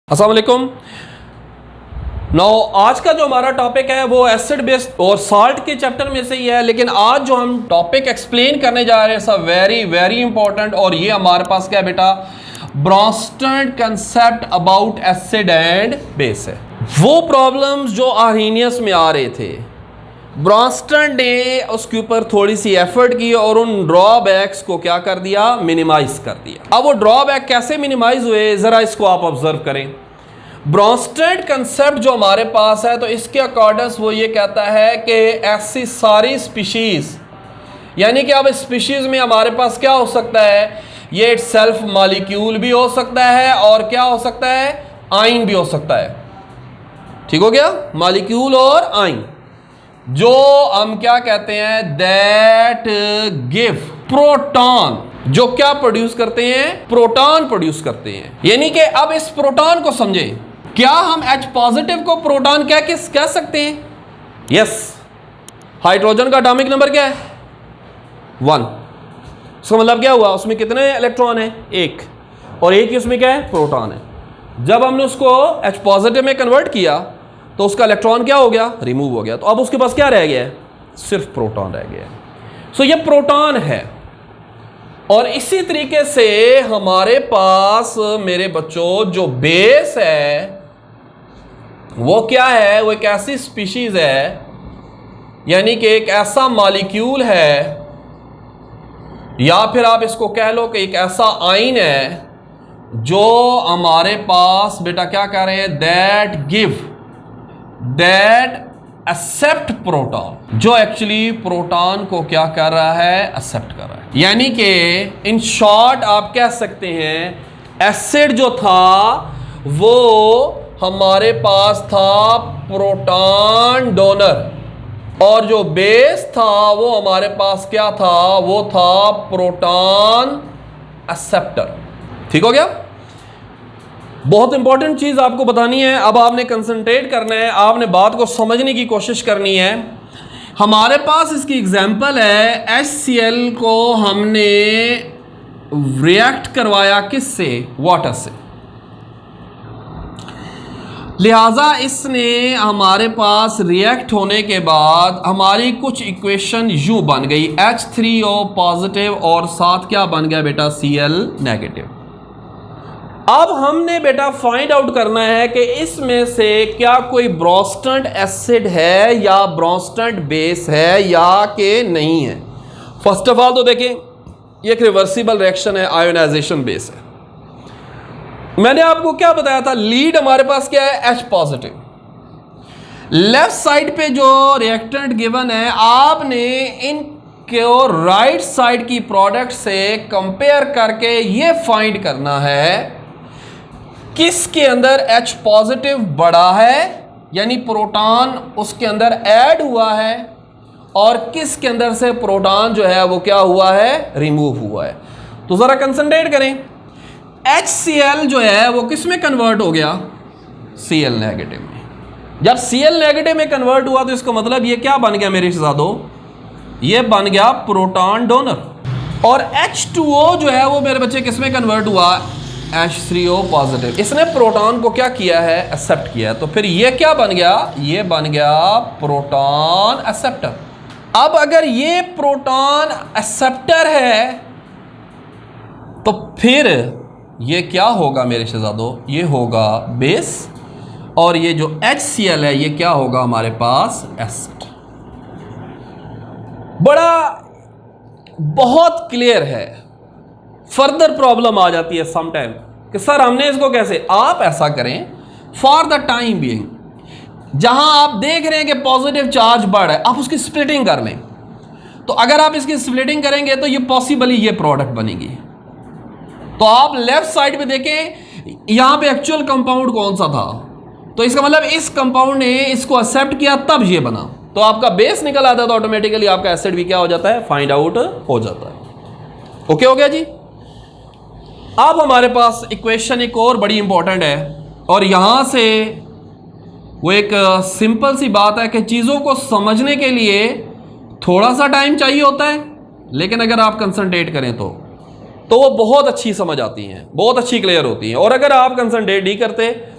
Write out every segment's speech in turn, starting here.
अस्सलाम वालेकुम। आज का जो हमारा टॉपिक है वो एसिड बेस और साल्ट के चैप्टर में से ही है, लेकिन आज जो हम टॉपिक एक्सप्लेन करने जा रहे हैं सब वेरी वेरी इंपॉर्टेंट, और ये हमारे पास क्या है बेटा, Bronsted concept about acid and base है। वो प्रॉब्लम्स जो आर्हीनियस में आ रहे थे, ब्रॉन्स्टन ने उसके ऊपर थोड़ी सी एफर्ट की और उन ड्रॉबैक्स को क्या कर दिया, मिनिमाइज कर दिया। अब वो ड्रॉबैक कैसे मिनिमाइज हुए, जरा इसको आप ऑब्जर्व करें। ब्रॉन्स्टन कंसेप्ट जो हमारे पास है, तो इसके अकॉर्डिंग वो ये कहता है कि ऐसी सारी स्पीशीज, यानी कि अब स्पीशीज में हमारे पास क्या हो सकता है, ये सेल्फ मॉलिक्यूल भी हो सकता है और क्या हो सकता है, आइन भी हो सकता है। ठीक हो गया, मॉलिक्यूल और आइन, जो हम क्या कहते हैं, दैट गिव प्रोटॉन, जो क्या प्रोड्यूस करते हैं, प्रोटॉन प्रोड्यूस करते हैं। यानी कि अब इस प्रोटॉन को समझें, क्या हम H पॉजिटिव को प्रोटॉन कह सकते हैं? यस। हाइड्रोजन का एटॉमिक नंबर क्या है, 1। इसका मतलब क्या हुआ, उसमें कितने इलेक्ट्रॉन है, 1, और एक ही उसमें क्या है, प्रोटॉन है। जब हमने उसको H पॉजिटिव में कन्वर्ट किया तो उसका इलेक्ट्रॉन क्या हो गया, रिमूव हो गया, तो अब उसके पास क्या रह गया है, सिर्फ प्रोटॉन रह गया है। सो ये प्रोटॉन है। और इसी तरीके से हमारे पास मेरे बच्चों जो बेस है वो क्या है, वो एक ऐसी स्पीशीज है, यानी कि एक ऐसा मॉलिक्यूल है, या फिर आप इसको कह लो कि एक ऐसा आइन है जो हमारे पास बेटा क्या कह रहे हैं, दैट एक्सेप्ट प्रोटॉन, जो एक्चुअली प्रोटॉन को क्या कर रहा है, एक्सेप्ट कर रहा है। यानी कि इन शॉर्ट आप कह सकते हैं एसिड जो था वो हमारे पास था प्रोटॉन डोनर, और जो बेस था वो हमारे पास क्या था, वो था प्रोटॉन एक्सेप्टर। ठीक हो गया। बहुत इंपॉर्टेंट चीज आपको बतानी है, अब आपने कंसंट्रेट करना है, आपने बात को समझने की कोशिश करनी है। हमारे पास इसकी एग्जांपल है, HCl को हमने रिएक्ट करवाया किससे, वाटर से, लिहाजा इसने हमारे पास रिएक्ट होने के बाद हमारी कुछ इक्वेशन यूं बन गई, H3O पॉजिटिव और साथ क्या बन गया बेटा, Cl नेगेटिव। अब हमने बेटा फाइंड आउट करना है कि इसमें से क्या कोई ब्रॉन्स्टन एसिड है या ब्रॉन्स्टन बेस है या कि नहीं है। फर्स्ट ऑफ ऑल तो देखें, ये एक रिवर्सिबल रिएक्शन है, आयोनाइजेशन बेस है। मैंने आपको क्या बताया था, लीड हमारे पास क्या है, H पॉजिटिव। लेफ्ट साइड पे जो रिएक्टेंट गिवन है, आपने इनको राइट साइड की प्रोडक्ट से कंपेयर करके ये फाइंड करना है किसके अंदर H पॉजिटिव बढ़ा है, यानी प्रोटॉन उसके अंदर ऐड हुआ है, और किसके अंदर से प्रोटॉन जो है वो क्या हुआ है, रिमूव हुआ है। तो जरा कंसंट्रेट करें, HCl जो है वो किस में कन्वर्ट हो गया, Cl नेगेटिव में। जब Cl नेगेटिव में कन्वर्ट हुआ तो इसका मतलब ये क्या बन गया मेरे शहजादों, ये बन गया प्रोटॉन डोनर। और H2O जो है वो मेरे बच्चे किस में कन्वर्ट हुआ, H3O पॉजिटिव। इसने प्रोटॉन को क्या किया है, एक्सेप्ट किया है। तो फिर ये क्या बन गया, ये बन गया प्रोटॉन एक्सेप्टर। अब अगर ये प्रोटॉन एक्सेप्टर है तो फिर ये क्या होगा मेरे शहजादों, ये होगा बेस, और ये जो HCl है ये क्या होगा हमारे पास, एसिड। बड़ा बहुत क्लियर है। फर्दर प्रॉब्लम आ जाती है सम टाइम कि सर हमने इसको कैसे, आप ऐसा करें फॉर द टाइम बीइंग, जहां आप देख रहे हैं कि पॉजिटिव चार्ज बढ़ है, आप उसकी स्प्लिटिंग कर लें। तो अगर आप इसकी स्प्लिटिंग करेंगे तो ये पॉसिबली ये प्रोडक्ट बनेगी। तो आप लेफ्ट साइड पे देखें, यहां पे एक्चुअल कंपाउंड कौन सा था, तो इसका मतलब इस कंपाउंड ने इसको एक्सेप्ट किया तब ये बना, तो आपका बेस निकल आता है, तो ऑटोमेटिकली आपका एसिड भी क्या हो जाता है, फाइंड आउट हो जाता है। ओके हो गया जी। अब हमारे पास इक्वेशन एक और बड़ी इंपॉर्टेंट है, और यहां से वो एक सिंपल सी बात है कि चीज़ों को समझने के लिए थोड़ा सा टाइम चाहिए होता है, लेकिन अगर आप कंसंट्रेट करें तो वो बहुत अच्छी समझ आती हैं, बहुत अच्छी क्लियर होती हैं। और अगर आप कंसंट्रेट नहीं करते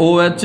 OH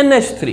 NH3.